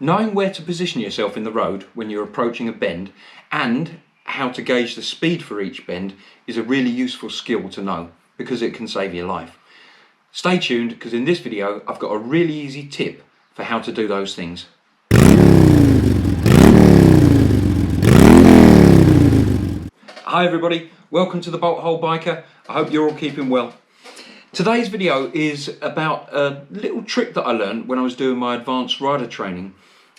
Knowing where to position yourself in the road when you're approaching a bend and how to gauge the speed for each bend is a really useful skill to know because it can save your life. Stay tuned because in this video I've got a really easy tip for how to do those things. Hi everybody, welcome to the Bolt Hole Biker. I hope you're all keeping well. Today's video is about a little trick that I learned when I was doing my advanced rider training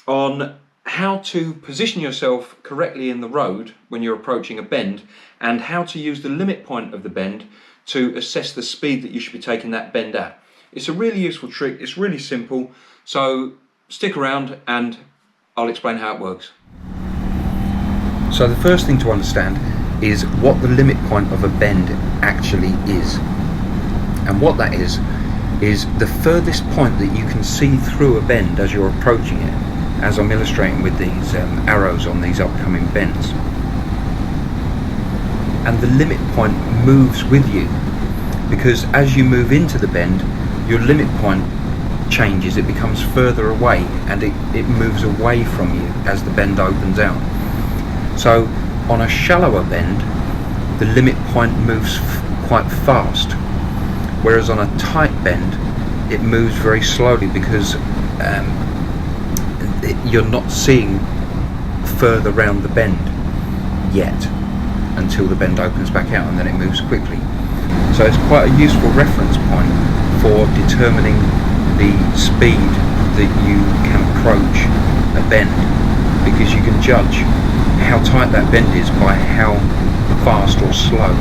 on how to position yourself correctly in the road when you're approaching a bend and how to use the limit point of the bend to assess the speed that you should be taking that bend at. It's a really useful trick, it's really simple, so stick around and I'll explain how it works. So the first thing to understand is what the limit point of a bend actually is. And what that is the furthest point that you can see through a bend as you're approaching it, as I'm illustrating with these arrows on these upcoming bends. And the limit point moves with you, because as you move into the bend, your limit point changes, it becomes further away and it moves away from you as the bend opens out. So on a shallower bend, the limit point moves quite fast, whereas on a tight bend it moves very slowly because you're not seeing further round the bend yet until the bend opens back out, and then it moves quickly. So it's quite a useful reference point for determining the speed that you can approach a bend, because you can judge how tight that bend is by how fast or slow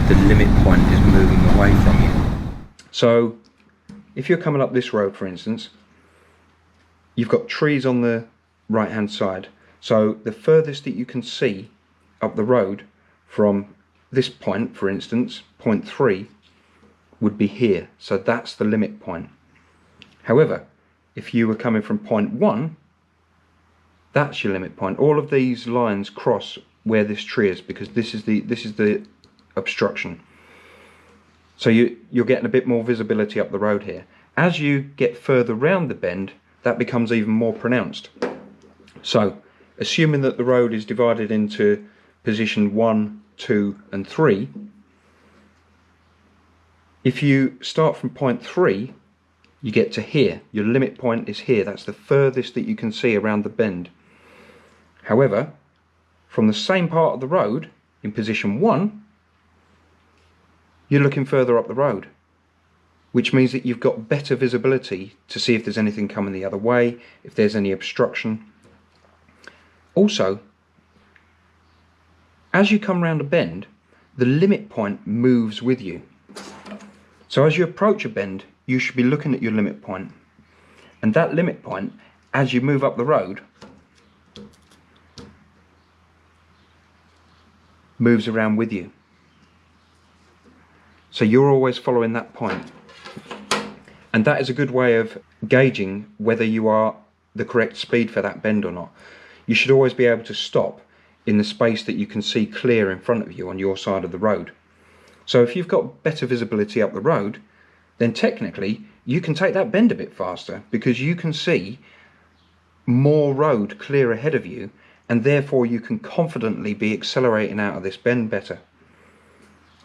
the limit point is moving away from you. So if you're coming up this road, for instance, you've got trees on the right hand side, so the furthest that you can see up the road from this point, for instance, point 3, would be here. So that's the limit point. However, if you were coming from point 1, that's your limit point. All of these lines cross where this tree is, because this is the obstruction. So you're getting a bit more visibility up the road here. As you get further round the bend, that becomes even more pronounced. So assuming that the road is divided into position 1, 2 and 3, if you start from point 3, you get to here. Your limit point is here. That's the furthest that you can see around the bend. However, from the same part of the road, in position 1, you're looking further up the road, which means that you've got better visibility to see if there's anything coming the other way, if there's any obstruction. Also, as you come round a bend, the limit point moves with you. So as you approach a bend, you should be looking at your limit point. And that limit point, as you move up the road, moves around with you. So you're always following that point. And that is a good way of gauging whether you are the correct speed for that bend or not. You should always be able to stop in the space that you can see clear in front of you on your side of the road. So if you've got better visibility up the road, then technically you can take that bend a bit faster, because you can see more road clear ahead of you, and therefore you can confidently be accelerating out of this bend better.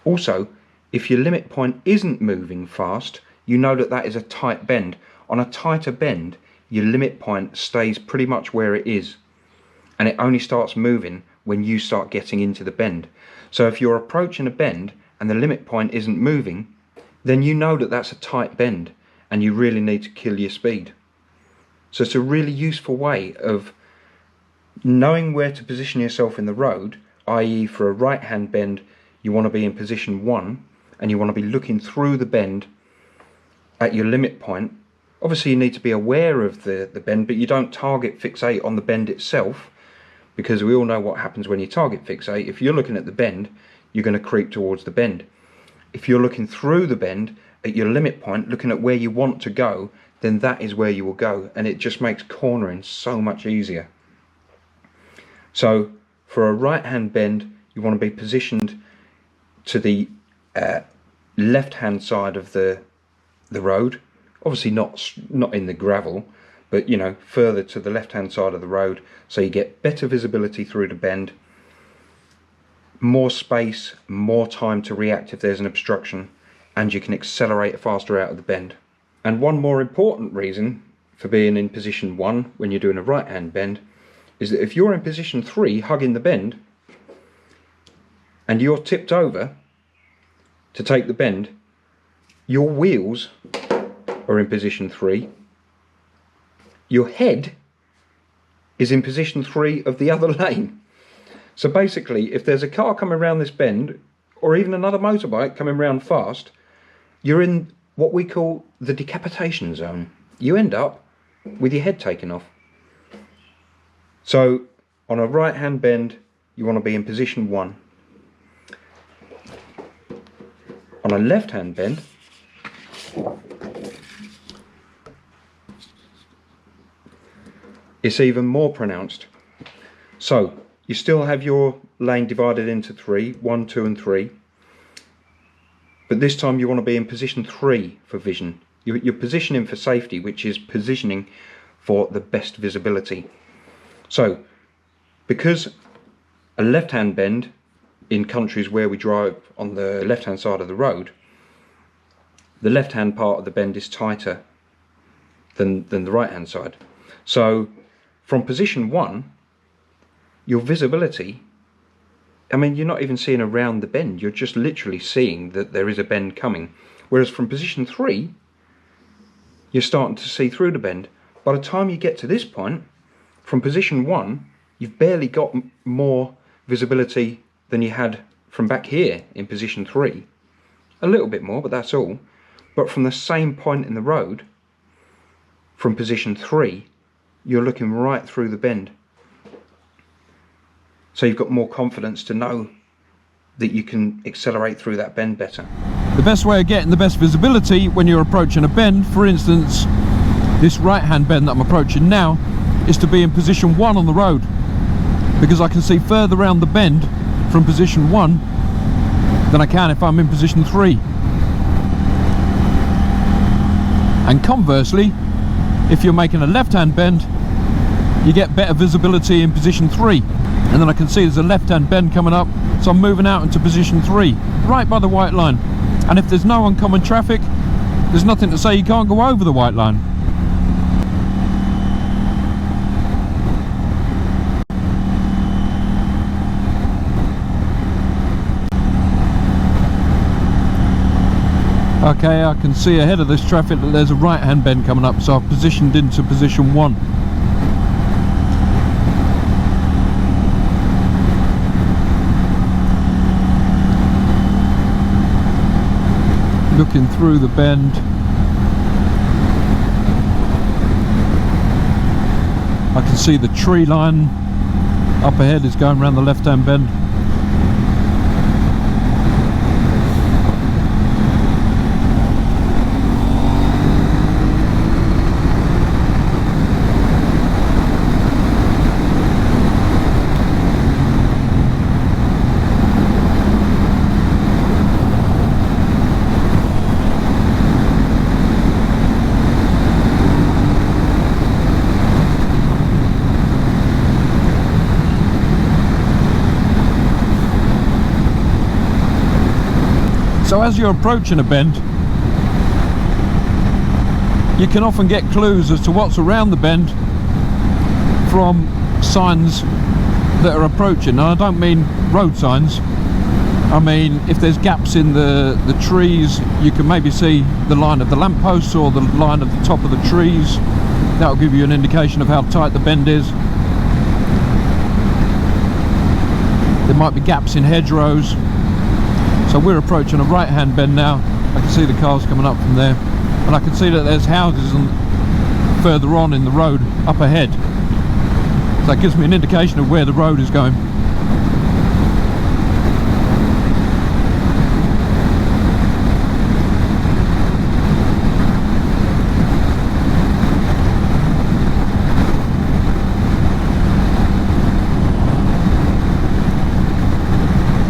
Also, if your limit point isn't moving fast, you know that that is a tight bend. On a tighter bend, your limit point stays pretty much where it is, and it only starts moving when you start getting into the bend. So if you're approaching a bend and the limit point isn't moving, then you know that that's a tight bend and you really need to kill your speed. So it's a really useful way of knowing where to position yourself in the road, i.e. for a right hand bend you want to be in position 1 and you want to be looking through the bend at your limit point. Obviously you need to be aware of the bend, but you don't target fixate on the bend itself, because we all know what happens when you target fixate. If you're looking at the bend, you're going to creep towards the bend. If you're looking through the bend at your limit point, looking at where you want to go, then that is where you will go, and it just makes cornering so much easier. So for a right hand bend, you want to be positioned to the left hand side of the road, obviously not in the gravel, but you know, further to the left hand side of the road, so you get better visibility through the bend, more space, more time to react if there's an obstruction, and you can accelerate faster out of the bend. And one more important reason for being in position 1 when you're doing a right hand bend is that if you're in position 3 hugging the bend and you're tipped over to take the bend, your wheels are in position 3, your head is in position 3 of the other lane. So basically, if there's a car coming around this bend, or even another motorbike coming round fast, you're in what we call the decapitation zone. You end up with your head taken off. So on a right hand bend, you want to be in position 1. On a left hand bend, it's even more pronounced. So you still have your lane divided into 3, 1, 2 and 3, but this time you want to be in position 3 for vision. You're positioning for safety, which is positioning for the best visibility. So because a left hand bend in countries where we drive on the left hand side of the road, the left hand part of the bend is tighter than the right hand side. So from position 1, your visibility, I mean, you're not even seeing around the bend, you're just literally seeing that there is a bend coming. Whereas from position 3, you're starting to see through the bend. By the time you get to this point, from position 1, you've barely got more visibility than you had from back here in position 3. A little bit more, but that's all. But from the same point in the road, from position 3, you're looking right through the bend. So you've got more confidence to know that you can accelerate through that bend better. The best way of getting the best visibility when you're approaching a bend, for instance this right hand bend that I'm approaching now, is to be in position 1 on the road, because I can see further around the bend from position 1 than I can if I'm in position 3. And conversely, if you're making a left hand bend, you get better visibility in position 3. And then I can see there's a left hand bend coming up, so I'm moving out into position 3, right by the white line. And if there's no oncoming traffic, there's nothing to say you can't go over the white line. Okay, I can see ahead of this traffic that there's a right hand bend coming up, so I've positioned into position 1. Looking through the bend, I can see the tree line up ahead is going around the left hand bend. So as you're approaching a bend, you can often get clues as to what's around the bend from signs that are approaching. Now I don't mean road signs, I mean if there's gaps in the trees, you can maybe see the line of the lampposts or the line of the top of the trees. That'll give you an indication of how tight the bend is. There might be gaps in hedgerows. So we're approaching a right hand bend now. I can see the cars coming up from there, and I can see that there's houses further on in the road up ahead. So that gives me an indication of where the road is going.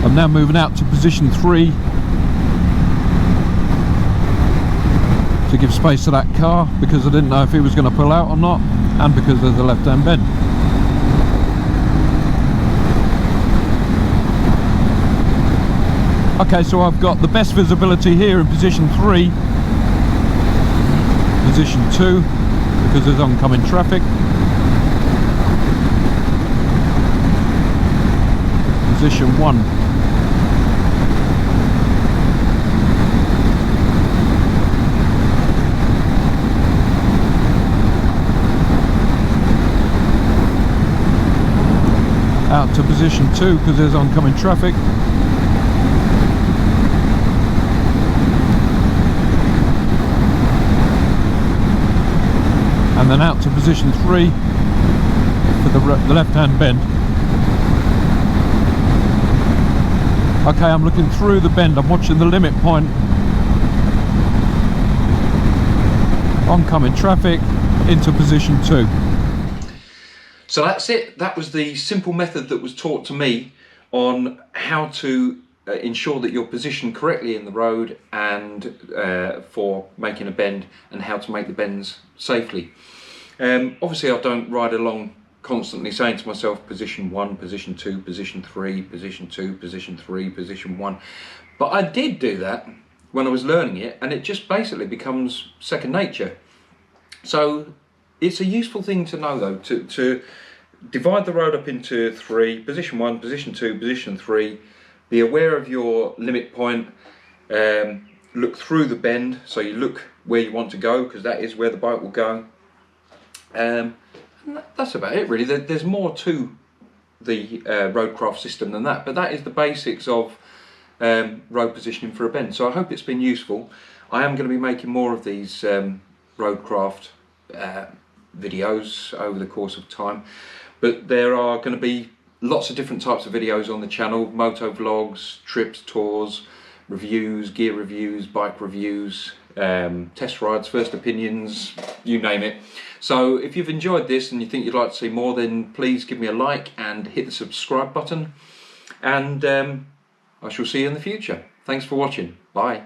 I'm now moving out to position 3. to give space to that car, because I didn't know if he was going to pull out or not, and because there's a left-hand bend. Okay, so I've got the best visibility here in position 3, position 2, because there's oncoming traffic, position 1. Out to position 2 because there's oncoming traffic. And then out to position 3 for the left-hand bend. Okay, I'm looking through the bend, I'm watching the limit point. Oncoming traffic into position 2. So that's it. That was the simple method that was taught to me on how to ensure that you're positioned correctly in the road and for making a bend, and how to make the bends safely. Obviously I don't ride along constantly saying to myself position 1, position 2, position 3, position 2, position 3, position 1. But I did do that when I was learning it, and it just basically becomes second nature. So it's a useful thing to know though, to divide the road up into 3, position 1, position 2, position 3, be aware of your limit point, look through the bend, so you look where you want to go, because that is where the bike will go. And that's about it really. There's more to the roadcraft system than that, but that is the basics of road positioning for a bend. So I hope it's been useful. I am going to be making more of these roadcraft videos over the course of time, but there are going to be lots of different types of videos on the channel: moto vlogs, trips, tours, reviews, gear reviews, bike reviews, test rides, first opinions, you name it. So if you've enjoyed this and you think you'd like to see more, then please give me a like and hit the subscribe button, and I shall see you in the future. Thanks for watching. Bye.